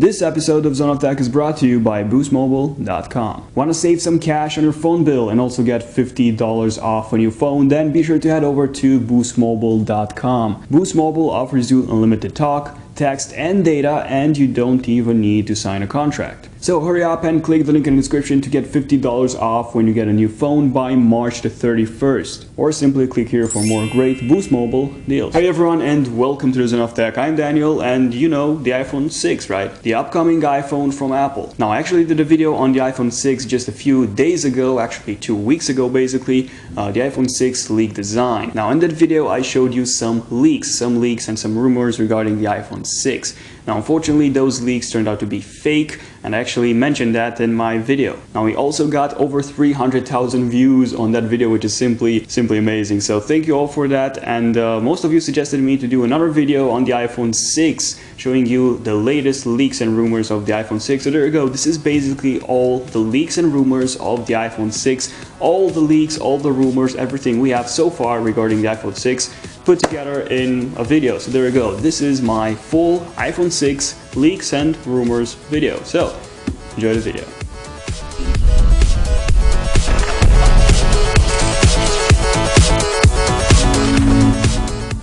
This episode of Zone of Tech is brought to you by BoostMobile.com. Want to save some cash on your phone bill and also get $50 off on your phone? Then be sure to head over to BoostMobile.com. Boost Mobile offers you unlimited talk, text, and data, and you don't even need to sign a contract. So hurry up and click the link in the description to get $50 off when you get a new phone by March the 31st. Or simply click here for more great Boost Mobile deals. Hey everyone, and welcome to the Zone of Tech. I'm Daniel, and you know the iPhone 6, right? The upcoming iPhone from Apple. Now I actually did a video on the iPhone 6 just a few days ago, actually 2 weeks ago basically, the iPhone 6 leak design. Now in that video I showed you some leaks and some rumors regarding the iPhone 6. Now unfortunately those leaks turned out to be fake, and I actually mentioned that in my video. Now we also got over 300,000 views on that video, which is simply amazing. So thank you all for that, and most of you suggested me to do another video on the iPhone 6 showing you the latest leaks and rumors of the iPhone 6. So there you go, this is basically all the leaks and rumors of the iPhone 6, all the leaks, all the rumors, everything we have so far regarding the iPhone 6 put together in a video. So there you go, this is my full iPhone 6 leaks and rumors video. So enjoy the video.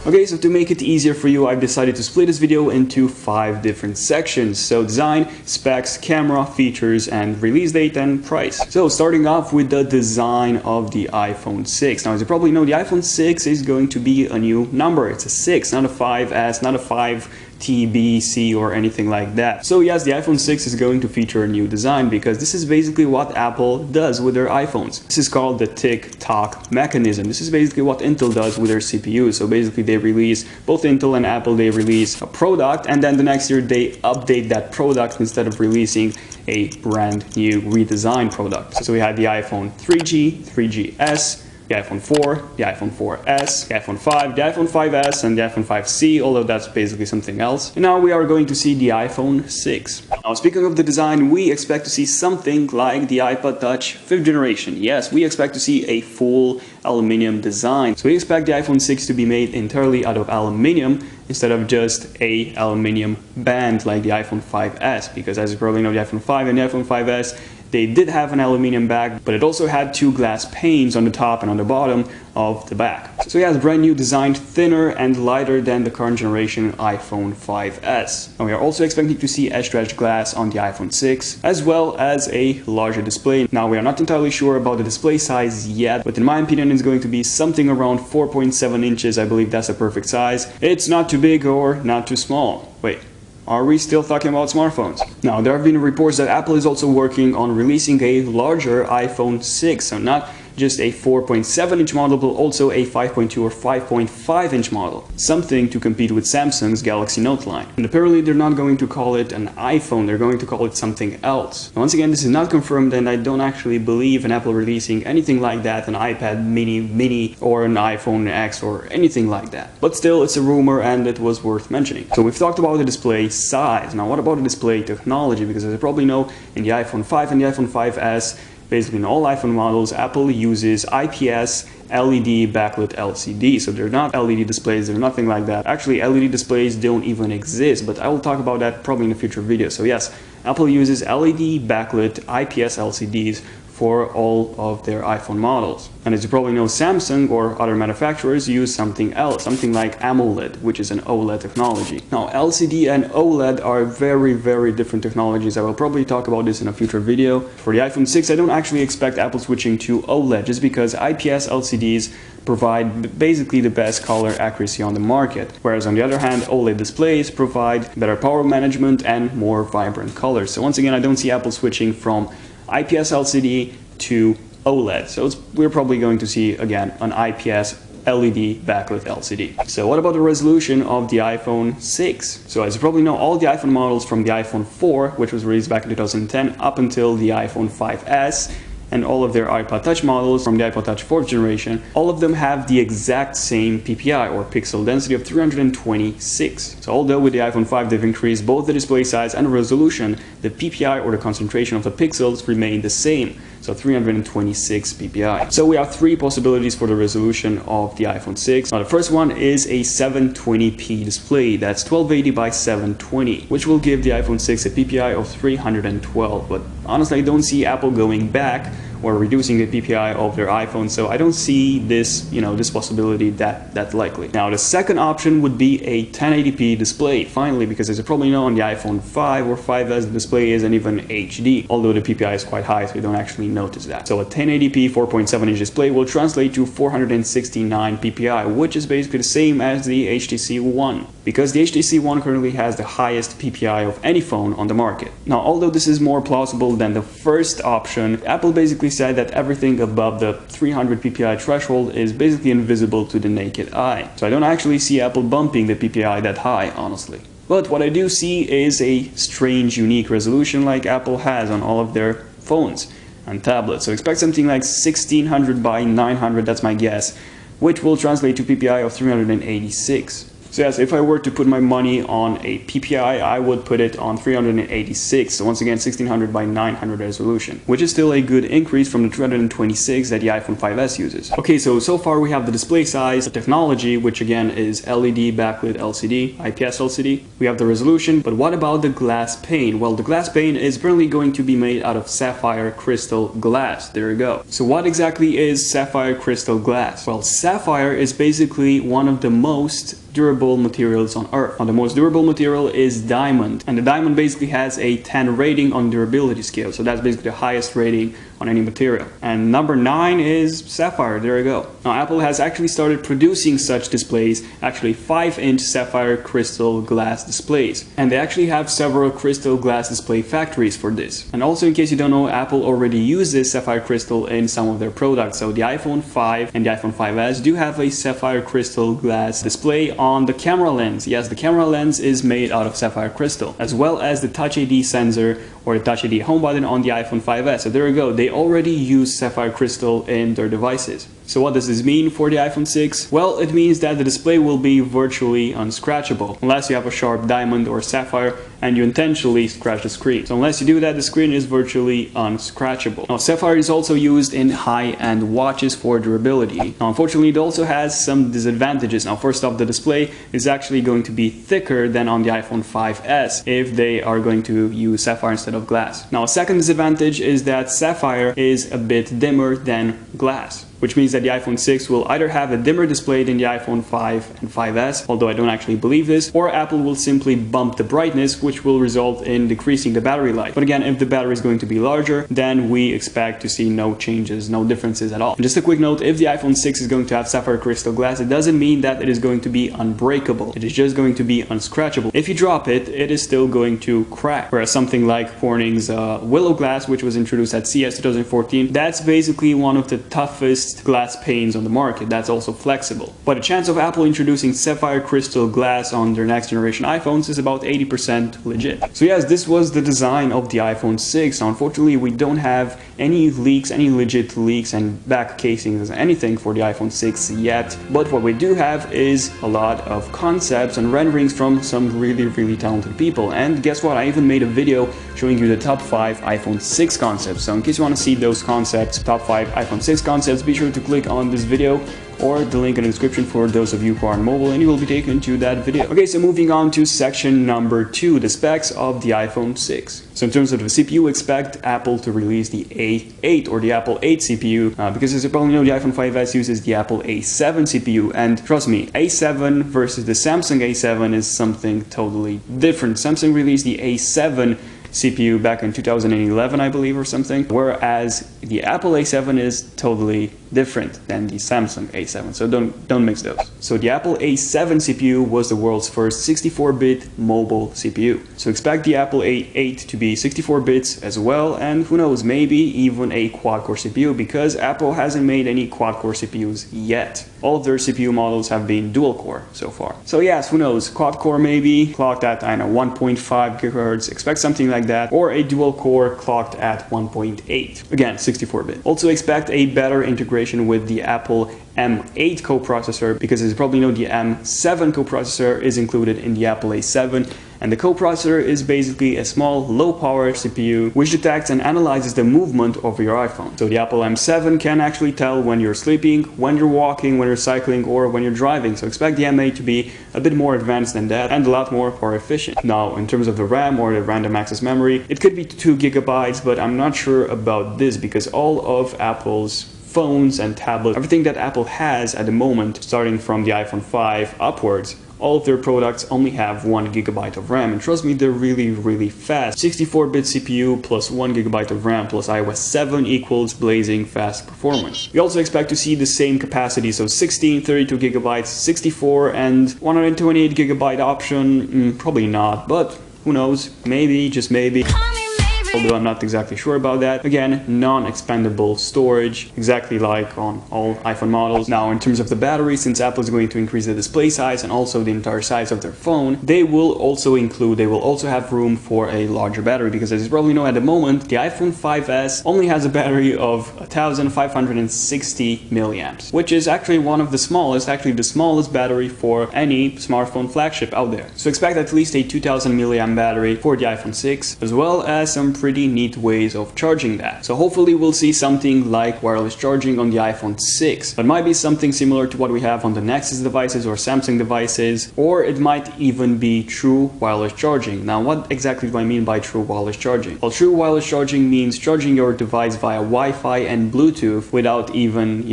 Okay, so to make it easier for you, I've decided to split this video into 5 different sections. So design, specs, camera, features, and release date and price. So starting off with the design of the iPhone 6. Now as you probably know, the iPhone 6 is going to be a new number. It's a 6, not a 5S, not a 5TBC or anything like that. So yes, the iPhone 6 is going to feature a new design because this is basically what Apple does with their iPhones. This is called the tick-tock mechanism. This is basically what Intel does with their CPUs. So basically they release, both Intel and Apple, they release a product, and then the next year they update that product instead of releasing a brand new redesigned product. So we had the iPhone 3G, 3GS, the iPhone 4, the iPhone 4S, the iPhone 5, the iPhone 5S, and the iPhone 5C, although that's basically something else. And now we are going to see the iPhone 6. Now speaking of the design, we expect to see something like the iPod Touch 5th generation. Yes, we expect to see a full aluminum design. So we expect the iPhone 6 to be made entirely out of aluminum instead of just a aluminum band like the iPhone 5S, because as you probably know, the iPhone 5 and the iPhone 5S, they did have an aluminum back, but it also had 2 glass panes on the top and on the bottom of the back. So it has a brand new design, thinner and lighter than the current generation iPhone 5S. And we are also expecting to see edge-to-edge glass on the iPhone 6, as well as a larger display. Now we are not entirely sure about the display size yet, but in my opinion it's going to be something around 4.7 inches. I believe that's a perfect size. It's not too big or not too small. Wait. Are we still talking about smartphones? Now, there have been reports that Apple is also working on releasing a larger iPhone 6, so not just a 4.7-inch model, but also a 5.2 or 5.5-inch model, something to compete with Samsung's Galaxy Note line. And apparently they're not going to call it an iPhone, they're going to call it something else. Now, once again, this is not confirmed, and I don't actually believe in Apple releasing anything like that, an iPad mini, or an iPhone X, or anything like that. But still, it's a rumor, and it was worth mentioning. So we've talked about the display size. Now, what about the display technology? Because as you probably know, in the iPhone 5 and the iPhone 5S, basically in all iPhone models, Apple uses IPS LED backlit LCD. So they're not LED displays, they're nothing like that. Actually, LED displays don't even exist, but I will talk about that probably in a future video. So yes, Apple uses LED backlit IPS LCDs for all of their iPhone models. And as you probably know, Samsung or other manufacturers use something else, something like AMOLED, which is an OLED technology. Now, LCD and OLED are very different technologies. I will probably talk about this in a future video. For the iPhone 6, I don't actually expect Apple switching to OLED, just because IPS LCDs provide basically the best color accuracy on the market, whereas on the other hand, OLED displays provide better power management and more vibrant colors. So once again, I don't see Apple switching from IPS LCD to OLED. So we're probably going to see, again, an IPS LED backlit LCD. So what about the resolution of the iPhone 6? So as you probably know, all the iPhone models from the iPhone 4, which was released back in 2010, up until the iPhone 5S, and all of their iPod Touch models from the iPod Touch 4th generation, all of them have the exact same PPI, or pixel density, of 326. So although with the iPhone 5 they've increased both the display size and resolution, the PPI, or the concentration of the pixels, remain the same. so 326 ppi. So we have three possibilities for the resolution of the iPhone 6. Now the first one is a 720p display, that's 1280 by 720, which will give the iPhone 6 a ppi of 312. But honestly, I don't see Apple going back or reducing the PPI of their iPhone, so I don't see this, this possibility that likely. Now the second option would be a 1080p display, finally, because as you probably know, on the iPhone 5 or 5S the display isn't even HD, although the PPI is quite high, so you don't actually notice that. So a 1080p 4.7-inch display will translate to 469 PPI, which is basically the same as the HTC One, because the HTC One currently has the highest PPI of any phone on the market. Now, although this is more plausible than the first option, Apple basically said that everything above the 300 ppi threshold is basically invisible to the naked eye. So I don't actually see Apple bumping the ppi that high, honestly. But what I do see is a strange, unique resolution like Apple has on all of their phones and tablets. So expect something like 1600 by 900, that's my guess, which will translate to ppi of 386. So yes, if I were to put my money on a PPI, I would put it on 386. So once again, 1600 by 900 resolution, which is still a good increase from the 326 that the iPhone 5S uses. Okay, so far we have the display size, the technology, which again is LED backlit LCD, IPS LCD. We have the resolution, but what about the glass pane? Well, the glass pane is apparently going to be made out of sapphire crystal glass. There you go. So what exactly is sapphire crystal glass? Well, sapphire is basically one of the most durable materials on Earth. Now, the most durable material is diamond, and the diamond basically has a 10 rating on durability scale, so that's basically the highest rating on any material. And number 9 is sapphire. There you go. Now, Apple has actually started producing such displays, actually 5-inch sapphire crystal glass displays, and they actually have several crystal glass display factories for this. And also, in case you don't know, Apple already uses sapphire crystal in some of their products. So the iPhone 5 and the iPhone 5S do have a sapphire crystal glass display on the camera lens. Yes, the camera lens is made out of sapphire crystal, as well as the Touch ID sensor or the Touch ID home button on the iPhone 5S. So there you go. They already use sapphire crystal in their devices. So what does this mean for the iPhone 6? Well, it means that the display will be virtually unscratchable, unless you have a sharp diamond or sapphire and you intentionally scratch the screen. So unless you do that, the screen is virtually unscratchable. Now, sapphire is also used in high-end watches for durability. Now, unfortunately, it also has some disadvantages. Now, first off, the display is actually going to be thicker than on the iPhone 5S if they are going to use sapphire instead of glass. Now, a second disadvantage is that sapphire is a bit dimmer than glass, which means that the iPhone 6 will either have a dimmer display than the iPhone 5 and 5S, although I don't actually believe this, or Apple will simply bump the brightness, which will result in decreasing the battery life. But again, if the battery is going to be larger, then we expect to see no changes, no differences at all. And just a quick note, if the iPhone 6 is going to have sapphire crystal glass, it doesn't mean that it is going to be unbreakable. It is just going to be unscratchable. If you drop it, it is still going to crack. Whereas something like Corning's Willow glass, which was introduced at CES 2014, that's basically one of the toughest glass panes on the market. That's also flexible. But the chance of Apple introducing sapphire crystal glass on their next generation iPhones is about 80% legit. So yes, this was the design of the iPhone 6. Now, unfortunately, we don't have any leaks, any legit leaks and back casings, anything for the iPhone 6 yet. But what we do have is a lot of concepts and renderings from some really talented people. And guess what? I even made a video showing you the top 5 iPhone 6 concepts. So in case you want to see those concepts, top 5 iPhone 6 concepts, be sure to click on this video or the link in the description for those of you who are on mobile, and you will be taken to that video. Okay, so moving on to section number 2, the specs of the iPhone 6. So in terms of the CPU, expect Apple to release the A8 or the Apple 8 CPU, because as you probably know, the iPhone 5S uses the Apple A7 CPU, and trust me, A7 versus the Samsung A7 is something totally different. Samsung released the A7 CPU back in 2011, I believe, or something, whereas the Apple A7 is totally different than the Samsung A7, so don't mix those. So the Apple A7 CPU was the world's first 64-bit mobile CPU. So expect the Apple A8 to be 64 bits as well, and who knows, maybe even a quad-core CPU, because Apple hasn't made any quad-core CPUs yet. All of their CPU models have been dual-core so far. So yes, who knows, quad-core maybe, clocked at, I don't know, 1.5 GHz, expect something like that, or a dual-core clocked at 1.8. Again, 64-bit. Also expect a better integration with the Apple M8 coprocessor, because as you probably know, the M7 coprocessor is included in the Apple A7, And the coprocessor is basically a small low-power CPU which detects and analyzes the movement of your iPhone. So the Apple M7 can actually tell when you're sleeping, when you're walking, when you're cycling, or when you're driving. So expect the M8 to be a bit more advanced than that and a lot more power efficient. Now, in terms of the RAM or the random access memory, it could be 2 GB, but I'm not sure about this because all of Apple's phones and tablets, everything that Apple has at the moment, starting from the iPhone 5 upwards, all of their products only have 1 GB of RAM, and trust me, they're really fast. 64-bit CPU plus 1 GB of RAM plus iOS 7 equals blazing fast performance. We also expect to see the same capacity, so 16, 32 GB, 64 and 128 GB option, probably not, but who knows, maybe, just maybe. Although I'm not exactly sure about that. Again, non-expandable storage, exactly like on all iPhone models. Now, in terms of the battery, since Apple is going to increase the display size and also the entire size of their phone, they will also have room for a larger battery, because as you probably know, at the moment, the iPhone 5S only has a battery of 1,560 milliamps, which is actually one of the smallest, the smallest battery for any smartphone flagship out there. So expect at least a 2,000 milliamp battery for the iPhone 6, as well as some pretty neat ways of charging that. So hopefully we'll see something like wireless charging on the iPhone 6, but might be something similar to what we have on the Nexus devices or Samsung devices, or it might even be true wireless charging. Now, what exactly do I mean by true wireless charging? Well, true wireless charging means charging your device via Wi-Fi and Bluetooth without even,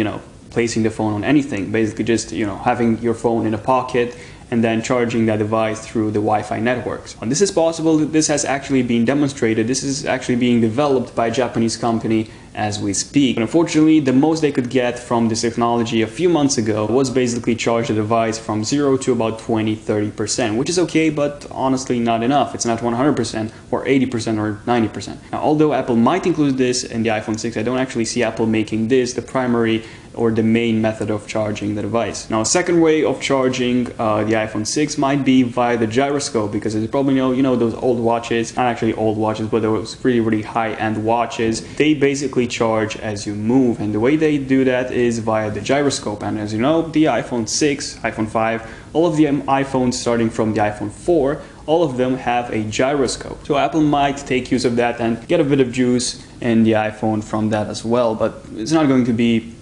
placing the phone on anything. Basically just, having your phone in a pocket and then charging that device through the Wi-Fi networks. And this is possible. This has actually been demonstrated. This is actually being developed by a Japanese company as we speak. But unfortunately, the most they could get from this technology a few months ago was basically charge the device from 0 to about 20-30%, which is okay, but honestly not enough. It's not 100% or 80% or 90%. Now, although Apple might include this in the iPhone 6, I don't actually see Apple making this the primary or the main method of charging the device. Now, a second way of charging the iPhone 6 might be via the gyroscope, because as you probably know, those old watches, not actually old watches, but those really high-end watches, they basically charge as you move, and the way they do that is via the gyroscope. And as you know, the iPhone 6, iPhone 5, all of the iPhones starting from the iPhone 4, all of them have a gyroscope. So Apple might take use of that and get a bit of juice in the iPhone from that as well, but it's not going to be,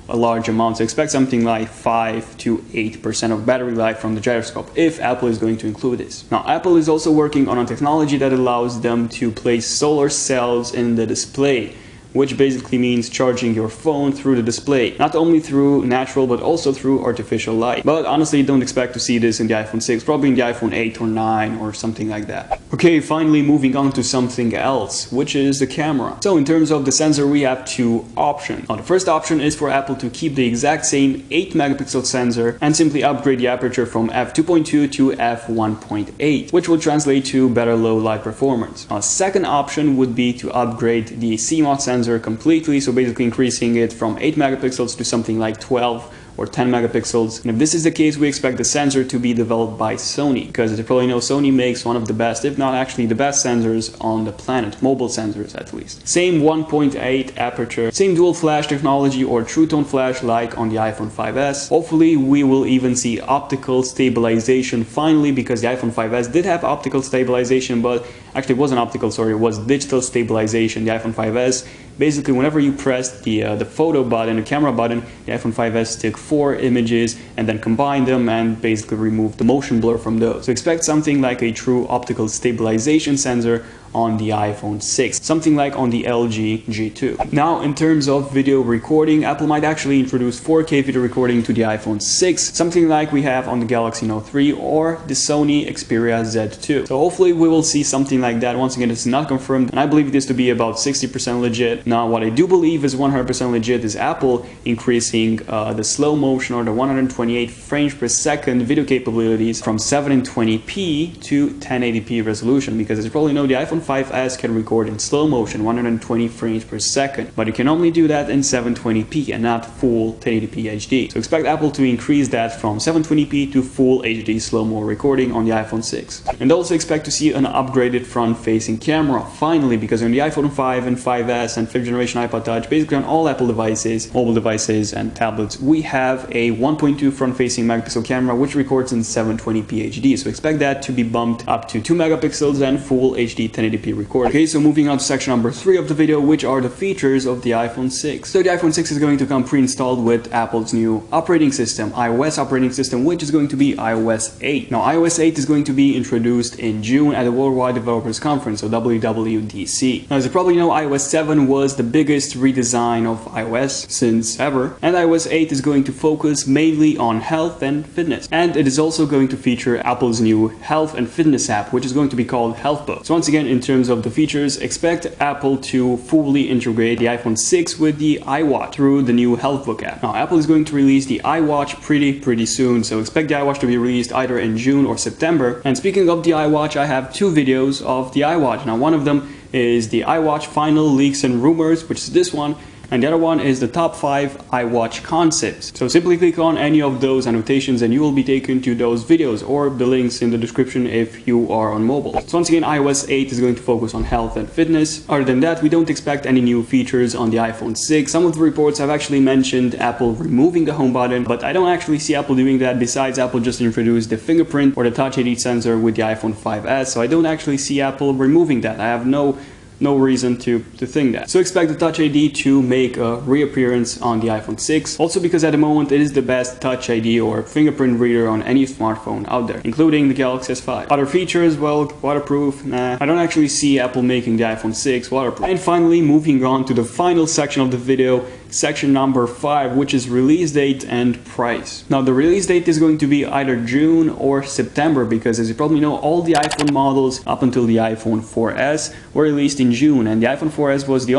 a large amount. So expect something like 5 to 8% of battery life from the gyroscope if Apple is going to include this. Now, Apple is also working on a technology that allows them to place solar cells in the display, which basically means charging your phone through the display, not only through natural but also through artificial light. But honestly, don't expect to see this in the iPhone 6, probably in the iPhone 8 or 9 or something like that. Okay, finally moving on to something else, which is the camera. So in terms of the sensor, we have two options. Now, the first option is for Apple to keep the exact same 8 megapixel sensor and simply upgrade the aperture from f2.2 to f1.8, which will translate to better low light performance. Now, a second option would be to upgrade the CMOS sensor completely, so basically increasing it from 8 megapixels to something like 12 or 10 megapixels. And if this is the case, we expect the sensor to be developed by Sony, because as you probably know, Sony makes one of the best, if not actually the best sensors on the planet, mobile sensors at least. Same 1.8 aperture, same dual flash technology or true tone flash like on the iPhone 5S. Hopefully we will even see optical stabilization finally, because the iPhone 5S did have optical stabilization, but actually it wasn't optical, sorry, it was digital stabilization. The iPhone 5S, basically whenever you pressed the photo button, the camera button, the iPhone 5S took 4 images and then combined them and basically removed the motion blur from those. So expect something like a true optical stabilization sensor on the iPhone 6, something like on the LG G2. Now, in terms of video recording, Apple might actually introduce 4K video recording to the iPhone 6, something like we have on the Galaxy Note 3 or the Sony Xperia Z2. So hopefully we will see something like that. Once again, it's not confirmed, and I believe this to be about 60% legit. Now, what I do believe is 100% legit is Apple increasing the slow motion or the 128 frames per second video capabilities from 720p to 1080p resolution, because as you probably know, the iPhone 5S can record in slow motion, 120 frames per second, but it can only do that in 720p and not full 1080p HD. So expect Apple to increase that from 720p to full HD slow-mo recording on the iPhone 6. And also expect to see an upgraded front-facing camera, finally, because on the iPhone 5 and 5S and 5th generation iPod Touch, basically on all Apple devices, mobile devices and tablets, we have a 1.2 front-facing megapixel camera which records in 720p HD. So expect that to be bumped up to 2 megapixels and full HD 1080p recording. Okay, so moving on to section number 3 of the video, which are the features of the iPhone 6. So the iPhone 6 is going to come pre-installed with Apple's new operating system, iOS operating system, which is going to be iOS 8. Now, iOS 8 is going to be introduced in June at the Worldwide Developers Conference, so WWDC. Now, as you probably know, iOS 7 was the biggest redesign of iOS since ever, and iOS 8 is going to focus mainly on health and fitness. And it is also going to feature Apple's new health and fitness app, which is going to be called HealthBook. So once again, in terms of the features, expect Apple to fully integrate the iPhone 6 with the iWatch through the new HealthBook app. Now, Apple is going to release the iWatch pretty soon, so expect the iWatch to be released either in June or September. And speaking of the iWatch, I have 2 videos of the iWatch. Now, one of them is the iWatch final leaks and rumors, which is this one, and the other one is the top 5 iWatch concepts. So simply click on any of those annotations and you will be taken to those videos, or the links in the description if you are on mobile. So once again, iOS 8 is going to focus on health and fitness. Other than that, we don't expect any new features on the iPhone 6. Some of the reports have actually mentioned Apple removing the home button, but I don't actually see Apple doing that. Besides, Apple just introduced the fingerprint or the Touch ID sensor with the iPhone 5S, so I don't actually see Apple removing that. I have no reason to think that. So expect the Touch ID to make a reappearance on the iPhone 6. Also because at the moment it is the best Touch ID or fingerprint reader on any smartphone out there, including the Galaxy S5. Other features, well, waterproof, nah. I don't actually see Apple making the iPhone 6 waterproof. And finally, moving on to the final section of the video, section number 5, which is release date and price. Now, the release date is going to be either June or September, because as you probably know, all the iPhone models up until the iPhone 4S were released in June, and the iPhone 4S was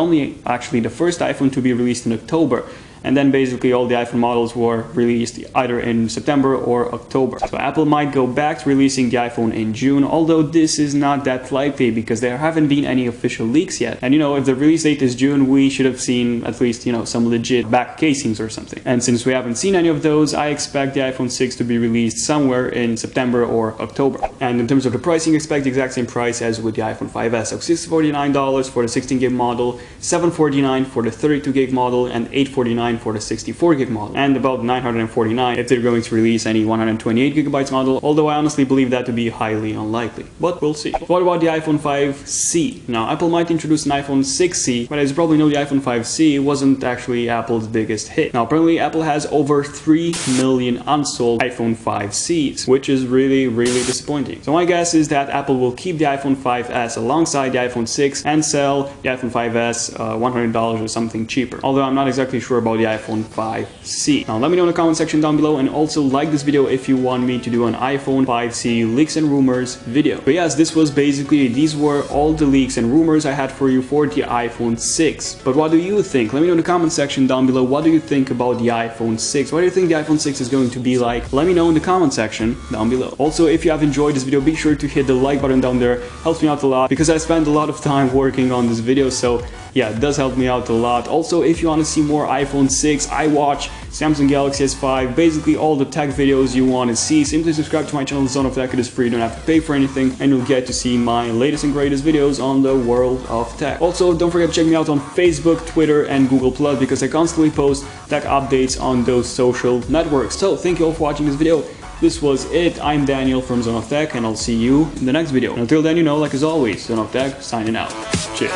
actually the first iPhone to be released in October. And then basically all the iPhone models were released either in September or October. So Apple might go back to releasing the iPhone in June, although this is not that likely because there haven't been any official leaks yet. And if the release date is June, we should have seen at least, some legit back casings or something. And since we haven't seen any of those, I expect the iPhone 6 to be released somewhere in September or October. And in terms of the pricing, expect the exact same price as with the iPhone 5S. So $649 for the 16 gig model, $749 for the 32 gig model, and $849 for the 64 gig model, and about $949 if they're going to release any 128 gigabytes model, although I honestly believe that to be highly unlikely, but we'll see. What about the iPhone 5C? Now, Apple might introduce an iPhone 6C, but as you probably know, the iPhone 5C wasn't actually Apple's biggest hit. Now, apparently Apple has over 3 million unsold iPhone 5Cs, which is really disappointing. So my guess is that Apple will keep the iPhone 5S alongside the iPhone 6 and sell the iPhone 5S $100 or something cheaper, although I'm not exactly sure about the iPhone 5C. Now let me know in the comment section down below, and also like this video if you want me to do an iPhone 5C leaks and rumors video. But yes, these were all the leaks and rumors I had for you for the iPhone 6. But what do you think? Let me know in the comment section down below. What do you think about the iPhone 6? What do you think the iPhone 6 is going to be like? Let me know in the comment section down below. Also, if you have enjoyed this video, be sure to hit the like button down there. Helps me out a lot because I spent a lot of time working on this video, so yeah, it does help me out a lot. Also, if you want to see more iPhone 6, iWatch, Samsung Galaxy S5, basically all the tech videos you want to see, simply subscribe to my channel, Zone of Tech. It is free, you don't have to pay for anything, and you'll get to see my latest and greatest videos on the world of tech. Also, don't forget to check me out on Facebook, Twitter, and Google+, because I constantly post tech updates on those social networks. So, thank you all for watching this video. This was it. I'm Daniel from Zone of Tech, and I'll see you in the next video. And until then, like as always, Zone of Tech signing out. Cheers.